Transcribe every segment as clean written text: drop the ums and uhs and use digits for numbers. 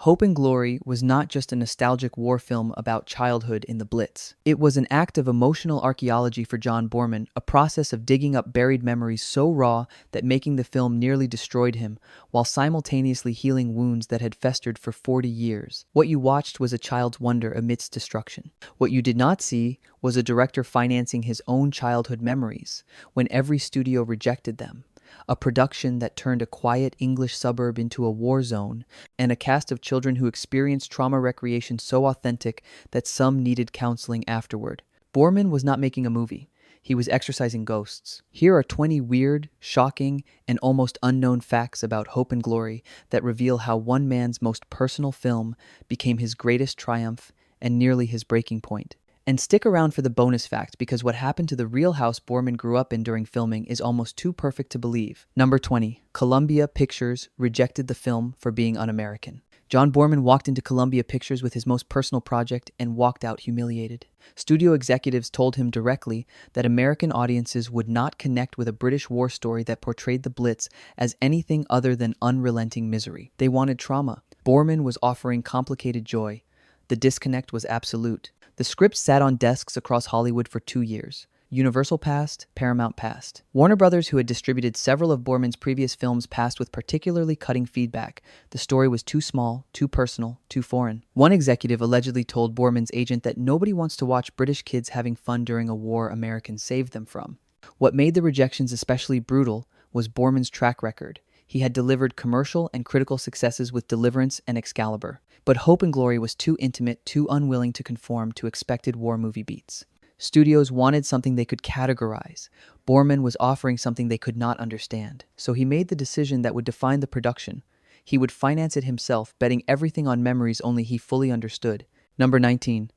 Hope and Glory was not just a nostalgic war film about childhood in the Blitz. It was an act of emotional archaeology for John Boorman, a process of digging up buried memories so raw that making the film nearly destroyed him, while simultaneously healing wounds that had festered for 40 years. What you watched was a child's wonder amidst destruction. What you did not see was a director financing his own childhood memories, when every studio rejected them. A production that turned a quiet English suburb into a war zone, and a cast of children who experienced trauma recreation so authentic that some needed counseling afterward. Boorman was not making a movie. He was exorcising ghosts. Here are 20 weird, shocking, and almost unknown facts about Hope and Glory that reveal how one man's most personal film became his greatest triumph and nearly his breaking point. And stick around for the bonus fact, because what happened to the real house Boorman grew up in during filming is almost too perfect to believe. Number 20. Columbia Pictures rejected the film for being un-American. John Boorman walked into Columbia Pictures with his most personal project and walked out humiliated. Studio executives told him directly that American audiences would not connect with a British war story that portrayed the Blitz as anything other than unrelenting misery. They wanted trauma. Boorman was offering complicated joy. The disconnect was absolute. The script sat on desks across Hollywood for 2 years. Universal passed, Paramount passed. Warner Brothers, who had distributed several of Boorman's previous films, passed with particularly cutting feedback. The story was too small, too personal, too foreign. One executive allegedly told Boorman's agent that nobody wants to watch British kids having fun during a war Americans saved them from. What made the rejections especially brutal was Boorman's track record. He had delivered commercial and critical successes with Deliverance and Excalibur. But Hope and Glory was too intimate, too unwilling to conform to expected war movie beats. Studios wanted something they could categorize. Boorman was offering something they could not understand. So he made the decision that would define the production. He would finance it himself, betting everything on memories only he fully understood. Number 19.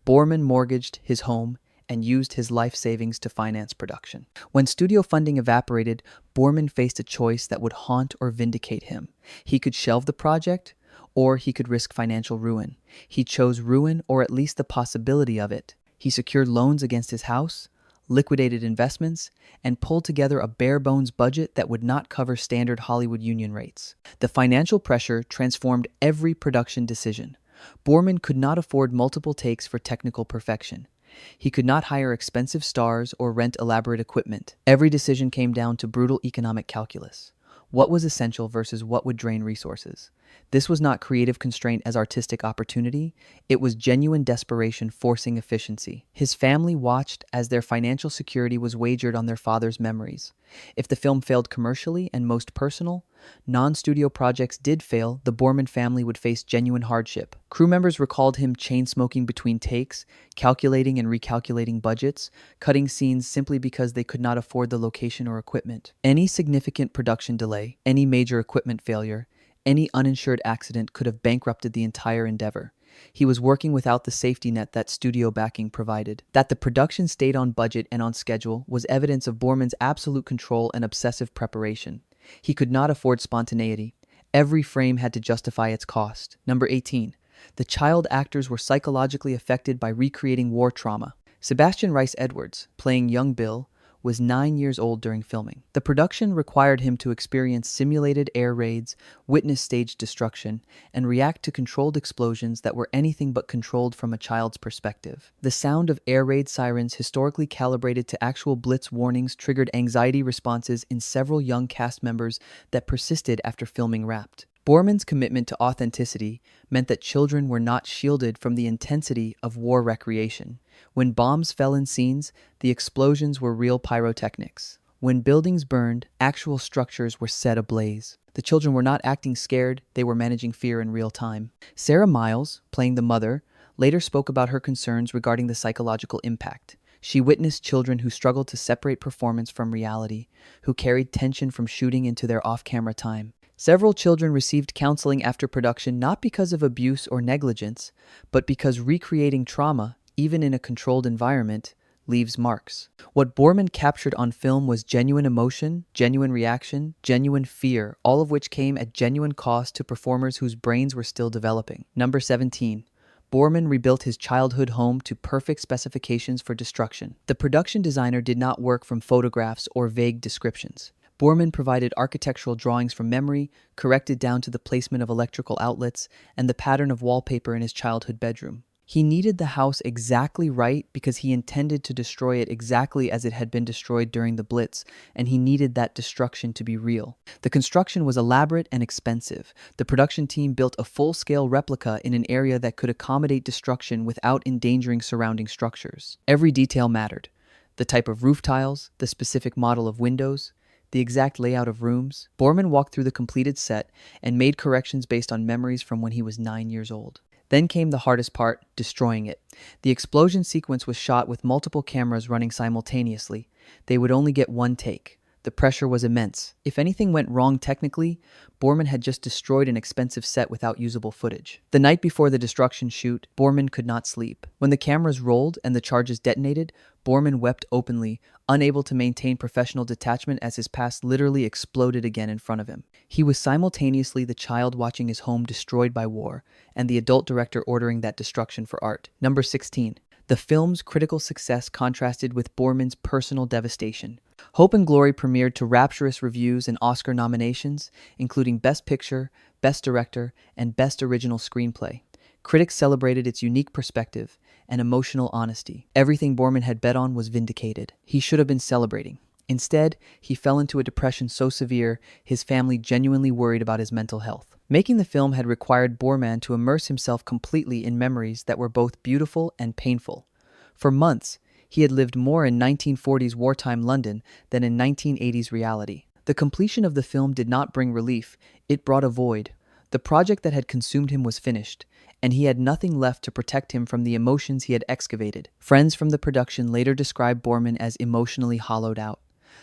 Boorman mortgaged his home and used his life savings to finance production. When studio funding evaporated, Boorman faced a choice that would haunt or vindicate him. He could shelve the project, or he could risk financial ruin. He chose ruin, or at least the possibility of it. He secured loans against his house, liquidated investments, and pulled together a bare-bones budget that would not cover standard Hollywood union rates. The financial pressure transformed every production decision. Boorman could not afford multiple takes for technical perfection. He could not hire expensive stars or rent elaborate equipment. Every decision came down to brutal economic calculus. What was essential versus what would drain resources? This was not creative constraint as artistic opportunity. It was genuine desperation forcing efficiency. His family watched as their financial security was wagered on their father's memories. If the film failed commercially and most personal, non-studio projects did fail, the Boorman family would face genuine hardship. Crew members recalled him chain-smoking between takes, calculating and recalculating budgets, cutting scenes simply because they could not afford the location or equipment. Any significant production delay, any major equipment failure, any uninsured accident could have bankrupted the entire endeavor. He was working without the safety net that studio backing provided. That the production stayed on budget and on schedule was evidence of Boorman's absolute control and obsessive preparation. He could not afford spontaneity. Every frame had to justify its cost. Number 18. The child actors were psychologically affected by recreating war trauma. Sebastian Rice Edwards, playing young Bill, was 9 years old during filming. The production required him to experience simulated air raids, witness staged destruction, and react to controlled explosions that were anything but controlled from a child's perspective. The sound of air raid sirens, historically calibrated to actual Blitz warnings, triggered anxiety responses in several young cast members that persisted after filming wrapped. Boorman's commitment to authenticity meant that children were not shielded from the intensity of war recreation. When bombs fell in scenes, the explosions were real pyrotechnics. When buildings burned, actual structures were set ablaze. The children were not acting scared, they were managing fear in real time. Sarah Miles, playing the mother, later spoke about her concerns regarding the psychological impact. She witnessed children who struggled to separate performance from reality, who carried tension from shooting into their off-camera time. Several children received counseling after production not because of abuse or negligence, but because recreating trauma, even in a controlled environment, leaves marks. What Boorman captured on film was genuine emotion, genuine reaction, genuine fear, all of which came at genuine cost to performers whose brains were still developing. Number 17. Boorman rebuilt his childhood home to perfect specifications for destruction. The production designer did not work from photographs or vague descriptions. Boorman provided architectural drawings from memory, corrected down to the placement of electrical outlets and the pattern of wallpaper in his childhood bedroom. He needed the house exactly right because he intended to destroy it exactly as it had been destroyed during the Blitz, and he needed that destruction to be real. The construction was elaborate and expensive. The production team built a full-scale replica in an area that could accommodate destruction without endangering surrounding structures. Every detail mattered. The type of roof tiles, the specific model of windows, the exact layout of rooms. Boorman walked through the completed set and made corrections based on memories from when he was 9 years old. Then came the hardest part, destroying it. The explosion sequence was shot with multiple cameras running simultaneously. They would only get one take. The pressure was immense. If anything went wrong technically, Boorman had just destroyed an expensive set without usable footage. The night before the destruction shoot, Boorman could not sleep. When the cameras rolled and the charges detonated, Boorman wept openly, unable to maintain professional detachment as his past literally exploded again in front of him. He was simultaneously the child watching his home destroyed by war, and the adult director ordering that destruction for art. Number 16. The film's critical success contrasted with Boorman's personal devastation. Hope and Glory premiered to rapturous reviews and Oscar nominations, including Best Picture, Best Director, and Best Original Screenplay. Critics celebrated its unique perspective and emotional honesty. Everything Boorman had bet on was vindicated. He should have been celebrating. Instead, he fell into a depression so severe, his family genuinely worried about his mental health. Making the film had required Boorman to immerse himself completely in memories that were both beautiful and painful. For months, he had lived more in 1940s wartime London than in 1980s reality. The completion of the film did not bring relief, it brought a void. The project that had consumed him was finished, and he had nothing left to protect him from the emotions he had excavated. Friends from the production later described Boorman as emotionally hollowed out.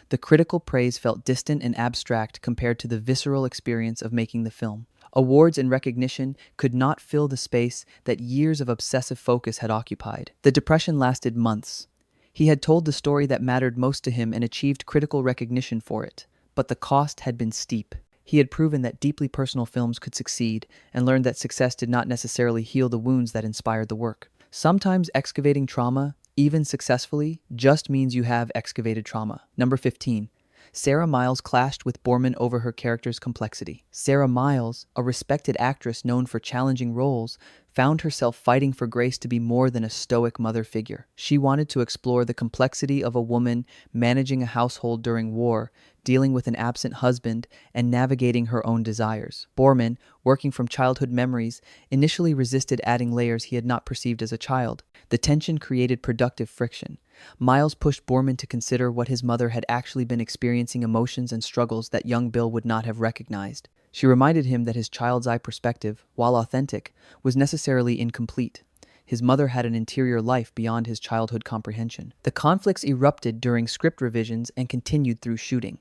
The critical praise felt distant and abstract compared to the visceral experience of making the film. Awards and recognition could not fill the space that years of obsessive focus had occupied. The depression lasted months. He had told the story that mattered most to him and achieved critical recognition for it, but the cost had been steep. He had proven that deeply personal films could succeed and learned that success did not necessarily heal the wounds that inspired the work. Sometimes excavating trauma, even successfully, just means you have excavated trauma. Number 15. Sarah Miles clashed with Boorman over her character's complexity. Sarah Miles, a respected actress known for challenging roles, found herself fighting for Grace to be more than a stoic mother figure. She wanted to explore the complexity of a woman managing a household during war, dealing with an absent husband, and navigating her own desires. Boorman, working from childhood memories, initially resisted adding layers he had not perceived as a child. The tension created productive friction. Miles pushed Boorman to consider what his mother had actually been experiencing, emotions and struggles that young Bill would not have recognized. She reminded him that his child's eye perspective, while authentic, was necessarily incomplete. His mother had an interior life beyond his childhood comprehension. The conflicts erupted during script revisions and continued through shooting.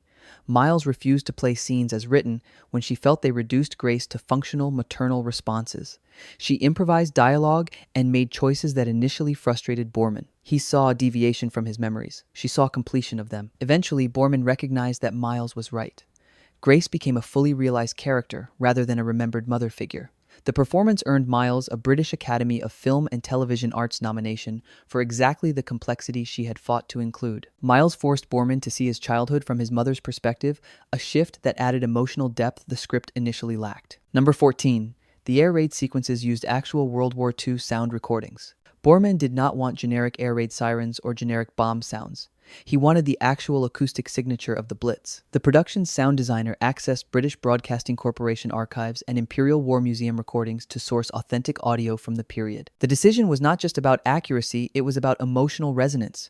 Miles refused to play scenes as written when she felt they reduced Grace to functional maternal responses. She improvised dialogue and made choices that initially frustrated Boorman. He saw a deviation from his memories. She saw completion of them. Eventually, Boorman recognized that Miles was right. Grace became a fully realized character rather than a remembered mother figure. The performance earned Miles a British Academy of Film and Television Arts nomination for exactly the complexity she had fought to include. Miles forced Boorman to see his childhood from his mother's perspective, a shift that added emotional depth the script initially lacked. Number 14. The air raid sequences used actual World War II sound recordings. Boorman did not want generic air raid sirens or generic bomb sounds. He wanted the actual acoustic signature of the Blitz. The production's sound designer accessed British Broadcasting Corporation archives and Imperial War Museum recordings to source authentic audio from the period. The decision was not just about accuracy, it was about emotional resonance.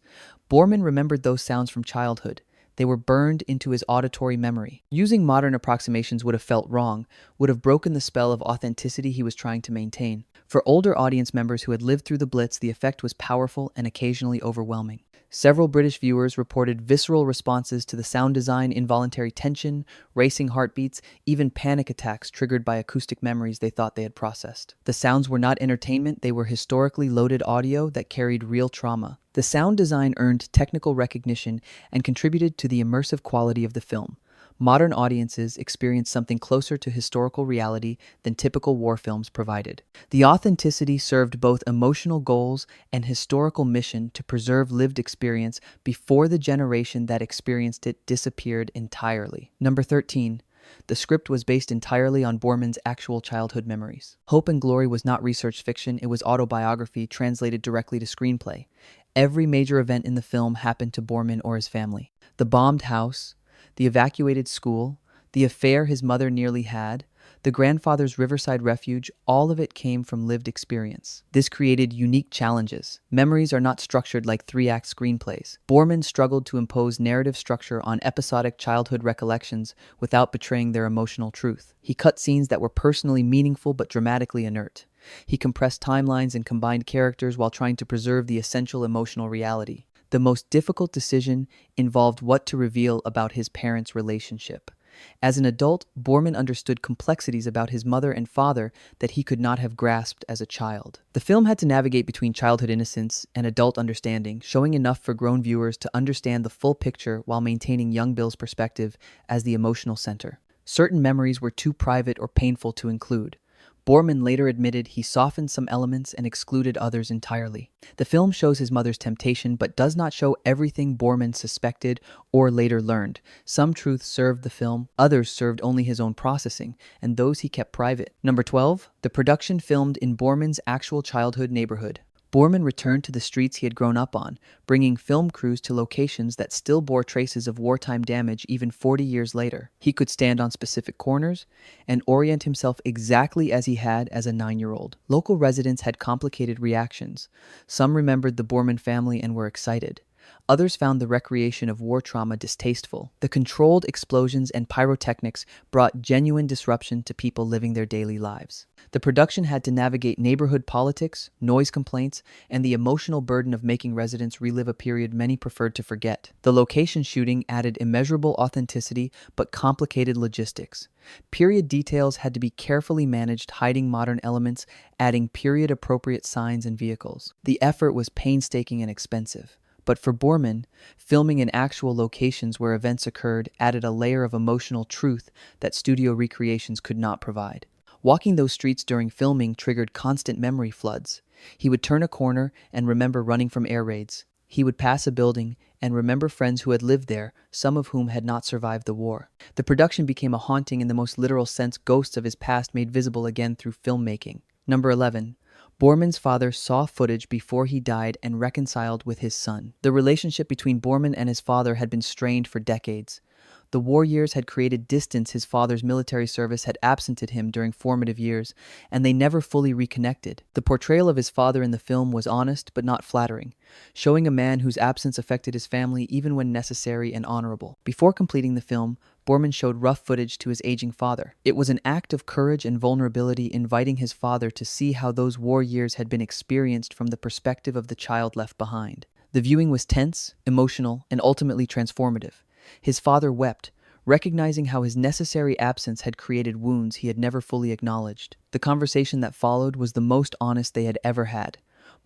Boorman remembered those sounds from childhood. They were burned into his auditory memory. Using modern approximations would have felt wrong, would have broken the spell of authenticity he was trying to maintain. For older audience members who had lived through the Blitz, the effect was powerful and occasionally overwhelming. Several British viewers reported visceral responses to the sound design, involuntary tension, racing heartbeats, even panic attacks triggered by acoustic memories they thought they had processed. The sounds were not entertainment, they were historically loaded audio that carried real trauma. The sound design earned technical recognition and contributed to the immersive quality of the film. modern audiences experienced something closer to historical reality than typical war films provided. The authenticity served both emotional goals and historical mission to preserve lived experience before the generation that experienced it disappeared entirely. Number 13. The script was based entirely on Boorman's actual childhood memories. Hope and Glory was not research fiction, it was autobiography translated directly to screenplay. Every major event in the film happened to Boorman or his family. The bombed house, the evacuated school, the affair his mother nearly had, the grandfather's riverside refuge, all of it came from lived experience. This created unique challenges. Memories are not structured like three-act screenplays. Boorman struggled to impose narrative structure on episodic childhood recollections without betraying their emotional truth. He cut scenes that were personally meaningful but dramatically inert. He compressed timelines and combined characters while trying to preserve the essential emotional reality. The most difficult decision involved what to reveal about his parents' relationship. As an adult, Boorman understood complexities about his mother and father that he could not have grasped as a child. The film had to navigate between childhood innocence and adult understanding, showing enough for grown viewers to understand the full picture while maintaining young Bill's perspective as the emotional center. Certain memories were too private or painful to include. Boorman later admitted he softened some elements and excluded others entirely. The film shows his mother's temptation but does not show everything Boorman suspected or later learned. Some truths served the film, others served only his own processing, and those he kept private. Number 12. The production filmed in Boorman's actual childhood neighborhood. Boorman returned to the streets he had grown up on, bringing film crews to locations that still bore traces of wartime damage even 40 years later. He could stand on specific corners and orient himself exactly as he had as a 9-year-old. Local residents had complicated reactions. Some remembered the Boorman family and were excited. Others found the recreation of war trauma distasteful. The controlled explosions and pyrotechnics brought genuine disruption to people living their daily lives. The production had to navigate neighborhood politics, noise complaints, and the emotional burden of making residents relive a period many preferred to forget. The location shooting added immeasurable authenticity but complicated logistics. Period details had to be carefully managed, hiding modern elements, adding period-appropriate signs and vehicles. The effort was painstaking and expensive. But for Boorman, filming in actual locations where events occurred added a layer of emotional truth that studio recreations could not provide. Walking those streets during filming triggered constant memory floods. He would turn a corner and remember running from air raids. He would pass a building and remember friends who had lived there, some of whom had not survived the war. The production became a haunting in the most literal sense, ghosts of his past made visible again through filmmaking. Number 11. Boorman's father saw footage before he died and reconciled with his son. The relationship between Boorman and his father had been strained for decades. The war years had created distance. His father's military service had absented him during formative years, and they never fully reconnected. The portrayal of his father in the film was honest but not flattering, showing a man whose absence affected his family even when necessary and honorable. Before completing the film, Boorman showed rough footage to his aging father. It was an act of courage and vulnerability, inviting his father to see how those war years had been experienced from the perspective of the child left behind. The viewing was tense, emotional, and ultimately transformative. His father wept, recognizing how his necessary absence had created wounds he had never fully acknowledged. The conversation that followed was the most honest they had ever had.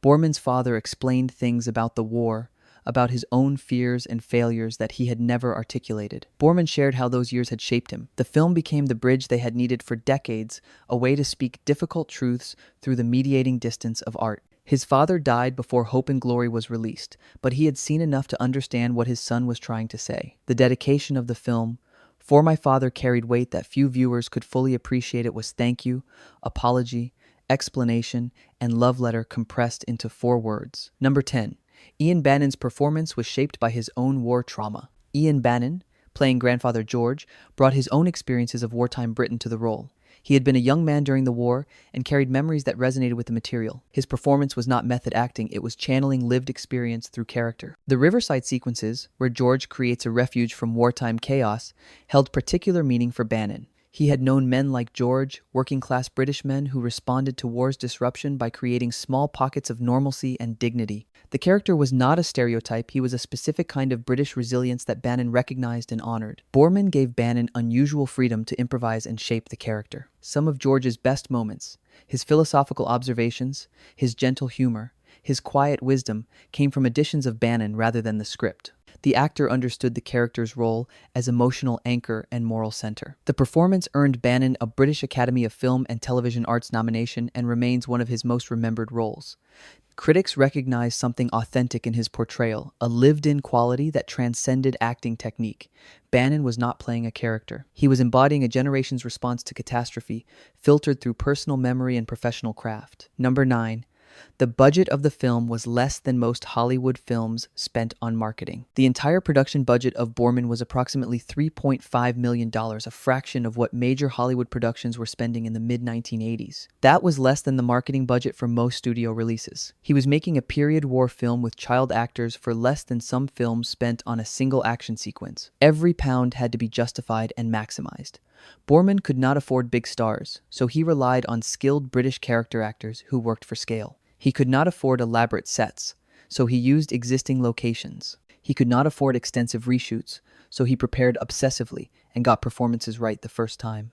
Boorman's father explained things about the war, about his own fears and failures that he had never articulated. Boorman shared how those years had shaped him. The film became the bridge they had needed for decades, a way to speak difficult truths through the mediating distance of art. His father died before Hope and Glory was released, but he had seen enough to understand what his son was trying to say. The dedication of the film, "For My Father," carried weight that few viewers could fully appreciate. It was thank you, apology, explanation, and love letter compressed into 4 words. Number 10. Ian Bannon's performance was shaped by his own war trauma. Ian Bannon, playing grandfather George, brought his own experiences of wartime Britain to the role. He had been a young man during the war and carried memories that resonated with the material. His performance was not method acting, it was channeling lived experience through character. The riverside sequences, where George creates a refuge from wartime chaos, held particular meaning for Bannon. He had known men like George, working-class British men who responded to war's disruption by creating small pockets of normalcy and dignity. The character was not a stereotype, he was a specific kind of British resilience that Bannon recognized and honored. Boorman gave Bannon unusual freedom to improvise and shape the character. Some of George's best moments, his philosophical observations, his gentle humor, his quiet wisdom, came from additions of Bannon rather than the script. The actor understood the character's role as emotional anchor and moral center. The performance earned Bannon a British Academy of Film and Television Arts nomination and remains one of his most remembered roles. Critics recognized something authentic in his portrayal, a lived-in quality that transcended acting technique. Bannon was not playing a character. He was embodying a generation's response to catastrophe, filtered through personal memory and professional craft. Number 9. The budget of the film was less than most Hollywood films spent on marketing. The entire production budget of Boorman was approximately $3.5 million, a fraction of what major Hollywood productions were spending in the mid-1980s. That was less than the marketing budget for most studio releases. He was making a period war film with child actors for less than some films spent on a single action sequence. Every pound had to be justified and maximized. Boorman could not afford big stars, so he relied on skilled British character actors who worked for scale. He could not afford elaborate sets, so he used existing locations. He could not afford extensive reshoots, so he prepared obsessively and got performances right the first time.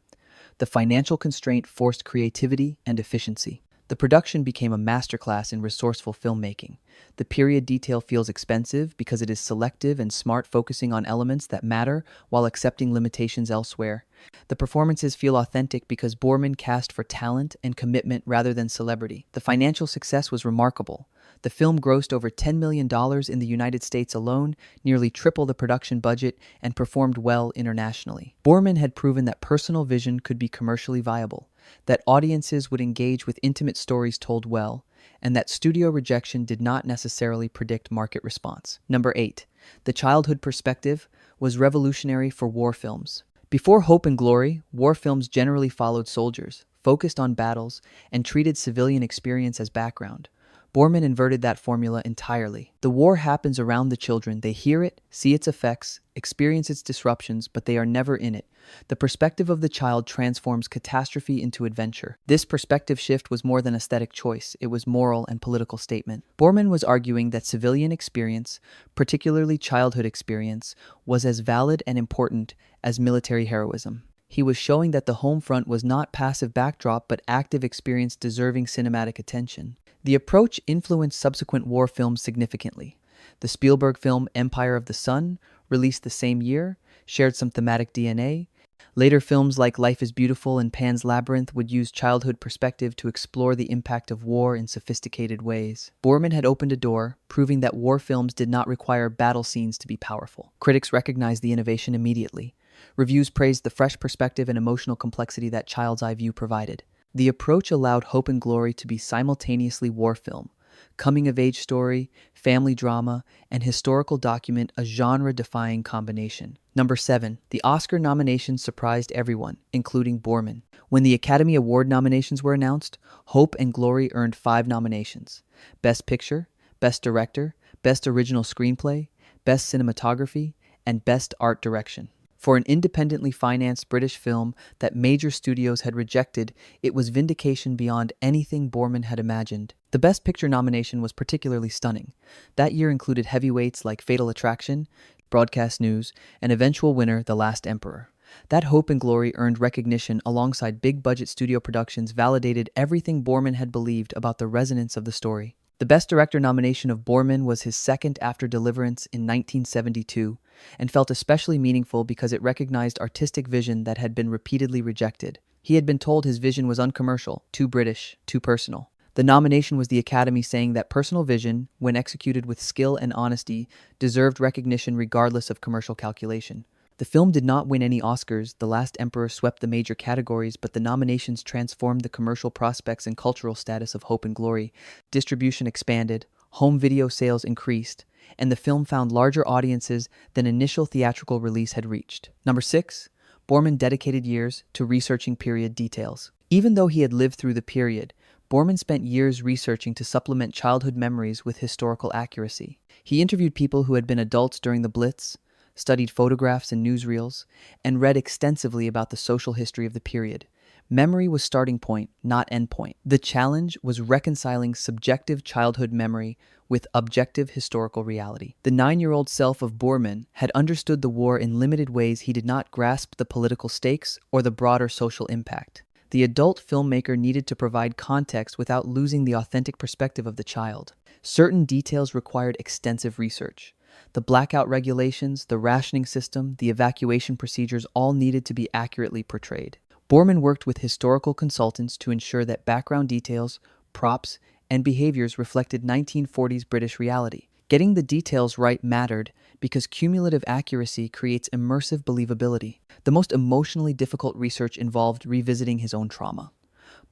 The financial constraint forced creativity and efficiency. The production became a masterclass in resourceful filmmaking. The period detail feels expensive because it is selective and smart, focusing on elements that matter while accepting limitations elsewhere. The performances feel authentic because Boorman cast for talent and commitment rather than celebrity. The financial success was remarkable. The film grossed over $10 million in the United States alone, nearly triple the production budget, and performed well internationally. Boorman had proven that personal vision could be commercially viable, that audiences would engage with intimate stories told well, and that studio rejection did not necessarily predict market response. Number 8. The childhood perspective was revolutionary for war films. Before Hope and Glory, war films generally followed soldiers, focused on battles, and treated civilian experience as background. Boorman inverted that formula entirely. The war happens around the children. They hear it, see its effects, experience its disruptions, but they are never in it. The perspective of the child transforms catastrophe into adventure. This perspective shift was more than aesthetic choice. It was moral and political statement. Boorman was arguing that civilian experience, particularly childhood experience, was as valid and important as military heroism. He was showing that the home front was not passive backdrop but active experience deserving cinematic attention. The approach influenced subsequent war films significantly. The Spielberg film Empire of the Sun, released the same year, shared some thematic DNA. Later films like Life is Beautiful and Pan's Labyrinth would use childhood perspective to explore the impact of war in sophisticated ways. Boorman had opened a door, proving that war films did not require battle scenes to be powerful. Critics recognized the innovation immediately. Reviews praised the fresh perspective and emotional complexity that Child's Eye View provided. The approach allowed Hope and Glory to be simultaneously war film, coming-of-age story, family drama, and historical document, a genre-defying combination. Number 7. The Oscar nominations surprised everyone, including Boorman. When the Academy Award nominations were announced, Hope and Glory earned 5 nominations: Best Picture, Best Director, Best Original Screenplay, Best Cinematography, and Best Art Direction. For an independently financed British film that major studios had rejected, it was vindication beyond anything Boorman had imagined. The Best Picture nomination was particularly stunning. That year included heavyweights like Fatal Attraction, Broadcast News, and eventual winner The Last Emperor. That Hope and Glory earned recognition alongside big-budget studio productions validated everything Boorman had believed about the resonance of the story. The Best Director nomination of Boorman was his second after Deliverance in 1972, and felt especially meaningful because it recognized artistic vision that had been repeatedly rejected. He had been told his vision was uncommercial, too British, too personal. The nomination was the Academy saying that personal vision, when executed with skill and honesty, deserved recognition regardless of commercial calculation. The film did not win any Oscars. The Last Emperor swept the major categories, but the nominations transformed the commercial prospects and cultural status of Hope and Glory. Distribution expanded, home video sales increased, and the film found larger audiences than initial theatrical release had reached. Number 6. Boorman dedicated years to researching period details. Even though he had lived through the period, Boorman spent years researching to supplement childhood memories with historical accuracy. He interviewed people who had been adults during the Blitz, studied photographs and newsreels, and read extensively about the social history of the period. Memory was starting point, not end point. The challenge was reconciling subjective childhood memory with objective historical reality. The 9-year-old self of Boorman had understood the war in limited ways. He did not grasp the political stakes or the broader social impact. The adult filmmaker needed to provide context without losing the authentic perspective of the child. Certain details required extensive research. The blackout regulations, the rationing system, the evacuation procedures all needed to be accurately portrayed. Boorman worked with historical consultants to ensure that background details, props, and behaviors reflected 1940s British reality. Getting the details right mattered because cumulative accuracy creates immersive believability. The most emotionally difficult research involved revisiting his own trauma.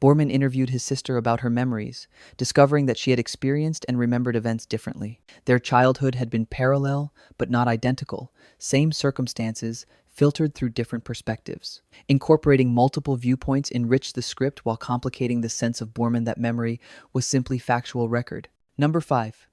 Boorman interviewed his sister about her memories, discovering that she had experienced and remembered events differently. Their childhood had been parallel, but not identical, same circumstances, filtered through different perspectives. Incorporating multiple viewpoints enriched the script while complicating the sense of Boorman that memory was simply factual record. Number 5.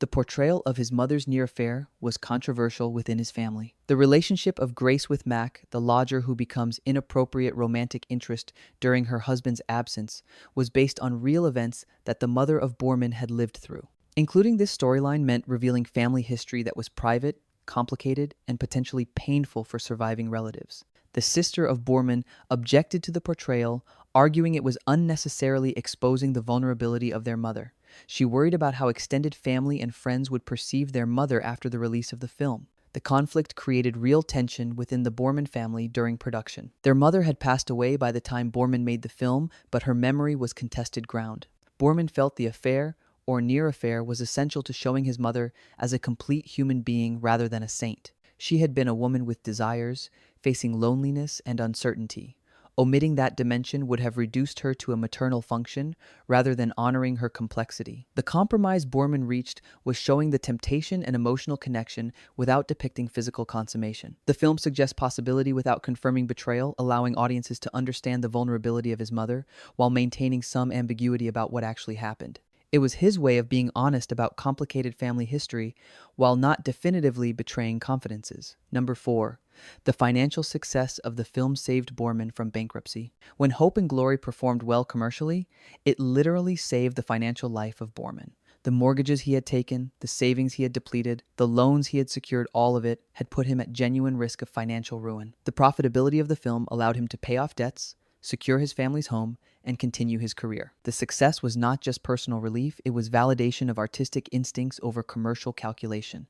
The portrayal of his mother's near affair was controversial within his family. The relationship of Grace with Mac, the lodger who becomes inappropriate romantic interest during her husband's absence, was based on real events that the mother of Boorman had lived through. Including this storyline meant revealing family history that was private, complicated, and potentially painful for surviving relatives. The sister of Boorman objected to the portrayal, arguing it was unnecessarily exposing the vulnerability of their mother. She worried about how extended family and friends would perceive their mother after the release of the film. The conflict created real tension within the Boorman family during production. Their mother had passed away by the time Boorman made the film, but her memory was contested ground. Boorman felt the affair, or near affair, was essential to showing his mother as a complete human being rather than a saint. She had been a woman with desires, facing loneliness and uncertainty. Omitting that dimension would have reduced her to a maternal function rather than honoring her complexity. The compromise Boorman reached was showing the temptation and emotional connection without depicting physical consummation. The film suggests possibility without confirming betrayal, allowing audiences to understand the vulnerability of his mother while maintaining some ambiguity about what actually happened. It was his way of being honest about complicated family history while not definitively betraying confidences. Number 4. The financial success of the film saved Boorman from bankruptcy. When Hope and Glory performed well commercially, it literally saved the financial life of Boorman. The mortgages he had taken, the savings he had depleted, the loans he had secured, all of it had put him at genuine risk of financial ruin. The profitability of the film allowed him to pay off debts, secure his family's home, and continue his career. The success was not just personal relief, it was validation of artistic instincts over commercial calculation.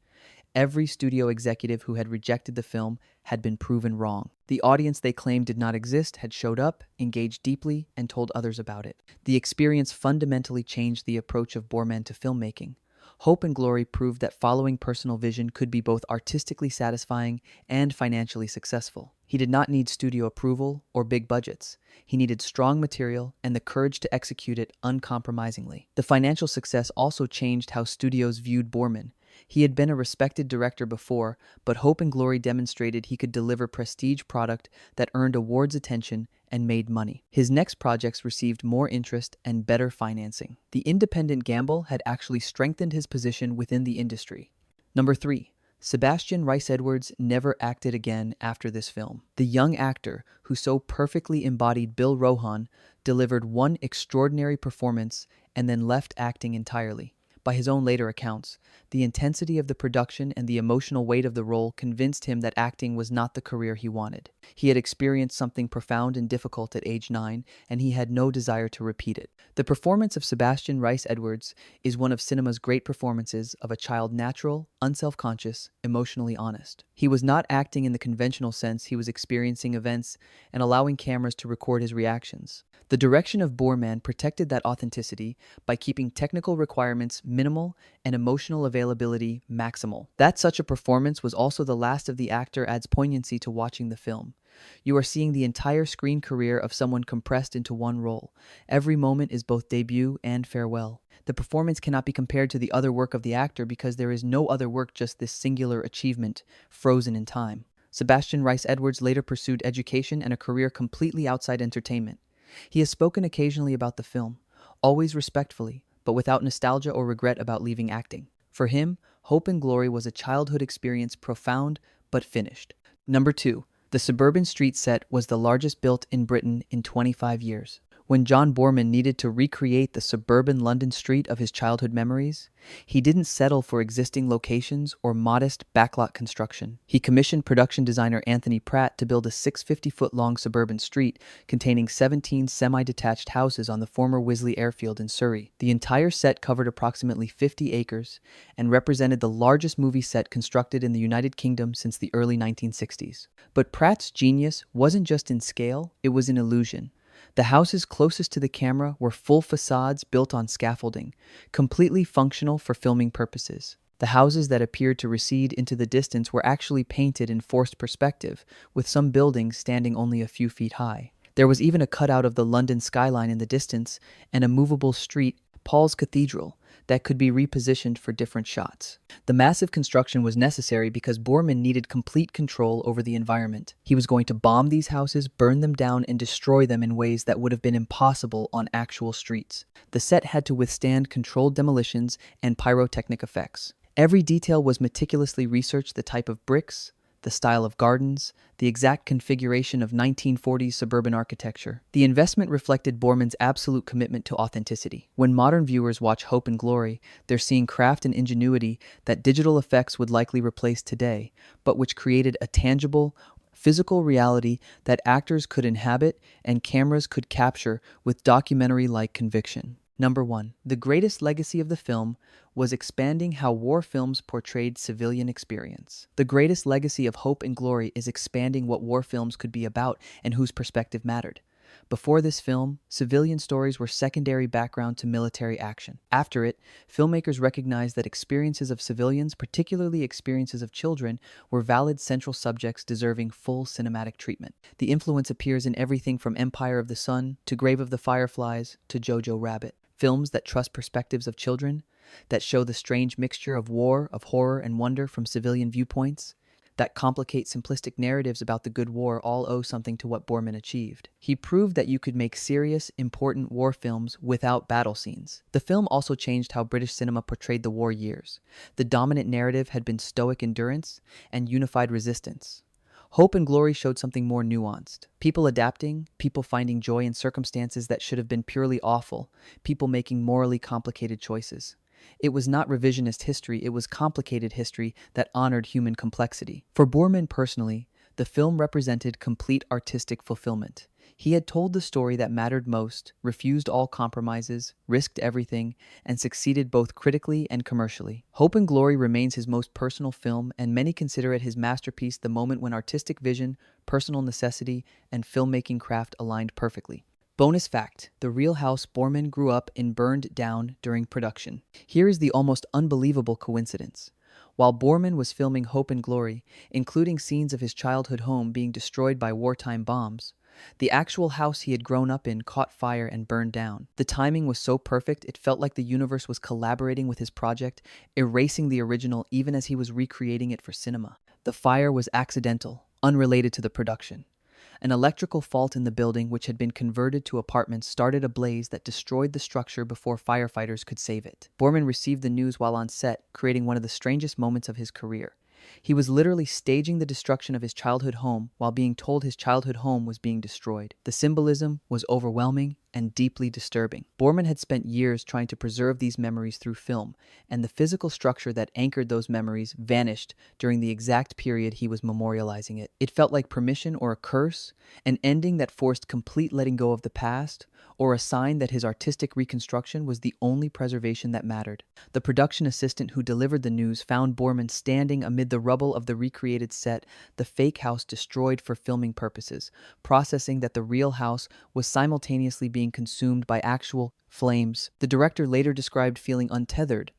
Every studio executive who had rejected the film had been proven wrong. The audience they claimed did not exist had showed up, engaged deeply, and told others about it. The experience fundamentally changed the approach of Boorman to filmmaking. Hope and Glory proved that following personal vision could be both artistically satisfying and financially successful. He did not need studio approval or big budgets. He needed strong material and the courage to execute it uncompromisingly. The financial success also changed how studios viewed Boorman. He had been a respected director before, but Hope and Glory demonstrated he could deliver prestige product that earned awards attention and made money. His next projects received more interest and better financing. The independent gamble had actually strengthened his position within the industry. Number 3. Sebastian Rhys-Edwards never acted again after this film. The young actor, who so perfectly embodied Bill Rohan, delivered one extraordinary performance and then left acting entirely. By his own later accounts, the intensity of the production and the emotional weight of the role convinced him that acting was not the career he wanted. He had experienced something profound and difficult at age 9, and he had no desire to repeat it. The performance of Sebastian Rhys-Edwards is one of cinema's great performances of a child natural, unself-conscious, emotionally honest. He was not acting in the conventional sense, he was experiencing events and allowing cameras to record his reactions. The direction of Boorman protected that authenticity by keeping technical requirements minimal and emotional availability maximal. That such a performance was also the last of the actor adds poignancy to watching the film. You are seeing the entire screen career of someone compressed into one role. Every moment is both debut and farewell. The performance cannot be compared to the other work of the actor because there is no other work, just this singular achievement, frozen in time. Sebastian Rhys-Edwards later pursued education and a career completely outside entertainment. He has spoken occasionally about the film, always respectfully, but without nostalgia or regret about leaving acting. For him, Hope and Glory was a childhood experience, profound but finished. Number 2. The suburban street set was the largest built in Britain in 25 years. When John Boorman needed to recreate the suburban London street of his childhood memories, he didn't settle for existing locations or modest backlot construction. He commissioned production designer Anthony Pratt to build a 650-foot-long suburban street containing 17 semi-detached houses on the former Wisley airfield in Surrey. The entire set covered approximately 50 acres and represented the largest movie set constructed in the United Kingdom since the early 1960s. But Pratt's genius wasn't just in scale, it was in illusion. The houses closest to the camera were full facades built on scaffolding, completely functional for filming purposes. The houses that appeared to recede into the distance were actually painted in forced perspective, with some buildings standing only a few feet high. There was even a cutout of the London skyline in the distance and a movable street, Paul's Cathedral, that could be repositioned for different shots. The massive construction was necessary because Boorman needed complete control over the environment. He was going to bomb these houses, burn them down, and destroy them in ways that would have been impossible on actual streets. The set had to withstand controlled demolitions and pyrotechnic effects. Every detail was meticulously researched: the type of bricks, the style of gardens, the exact configuration of 1940s suburban architecture. The investment reflected Boorman's absolute commitment to authenticity. When modern viewers watch Hope and Glory, they're seeing craft and ingenuity that digital effects would likely replace today, but which created a tangible, physical reality that actors could inhabit and cameras could capture with documentary-like conviction. Number 1. The greatest legacy of the film was expanding how war films portrayed civilian experience. The greatest legacy of Hope and Glory is expanding what war films could be about and whose perspective mattered. Before this film, civilian stories were secondary background to military action. After it, filmmakers recognized that experiences of civilians, particularly experiences of children, were valid central subjects deserving full cinematic treatment. The influence appears in everything from Empire of the Sun to Grave of the Fireflies to Jojo Rabbit. Films that trust perspectives of children, that show the strange mixture of war, of horror and wonder from civilian viewpoints, that complicate simplistic narratives about the good war all owe something to what Boorman achieved. He proved that you could make serious, important war films without battle scenes. The film also changed how British cinema portrayed the war years. The dominant narrative had been stoic endurance and unified resistance. Hope and Glory showed something more nuanced. People adapting, people finding joy in circumstances that should have been purely awful, people making morally complicated choices. It was not revisionist history, it was complicated history that honored human complexity. For Boorman personally, the film represented complete artistic fulfillment. He had told the story that mattered most, refused all compromises, risked everything, and succeeded both critically and commercially. Hope and Glory remains his most personal film, and many consider it his masterpiece, the moment when artistic vision, personal necessity, and filmmaking craft aligned perfectly. Bonus fact: the real house Boorman grew up in burned down during production. Here is the almost unbelievable coincidence. While Boorman was filming Hope and Glory, including scenes of his childhood home being destroyed by wartime bombs, the actual house he had grown up in caught fire and burned down. The timing was so perfect, it felt like the universe was collaborating with his project, erasing the original even as he was recreating it for cinema. The fire was accidental, unrelated to the production. An electrical fault in the building, which had been converted to apartments, started a blaze that destroyed the structure before firefighters could save it. Boorman received the news while on set, creating one of the strangest moments of his career. He was literally staging the destruction of his childhood home while being told his childhood home was being destroyed. The symbolism was overwhelming and deeply disturbing. Boorman had spent years trying to preserve these memories through film, and the physical structure that anchored those memories vanished during the exact period he was memorializing it. It felt like permission or a curse, an ending that forced complete letting go of the past, or a sign that his artistic reconstruction was the only preservation that mattered. The production assistant who delivered the news found Boorman standing amid the rubble of the recreated set, the fake house destroyed for filming purposes, processing that the real house was simultaneously being consumed by actual flames. The director later described feeling untethered,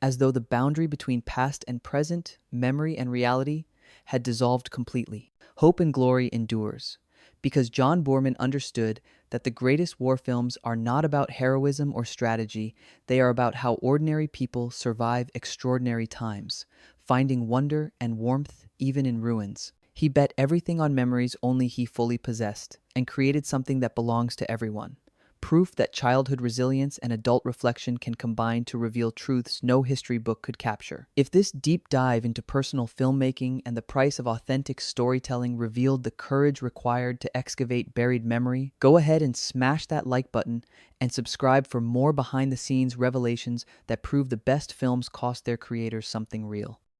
as though the boundary between past and present, memory and reality, had dissolved completely. Hope and Glory endures, because John Boorman understood that the greatest war films are not about heroism or strategy, they are about how ordinary people survive extraordinary times, finding wonder and warmth even in ruins. He bet everything on memories only he fully possessed, and created something that belongs to everyone. proof that childhood resilience and adult reflection can combine to reveal truths no history book could capture. If this deep dive into personal filmmaking and the price of authentic storytelling revealed the courage required to excavate buried memory, go ahead and smash that like button and subscribe for more behind-the-scenes revelations that prove the best films cost their creators something real.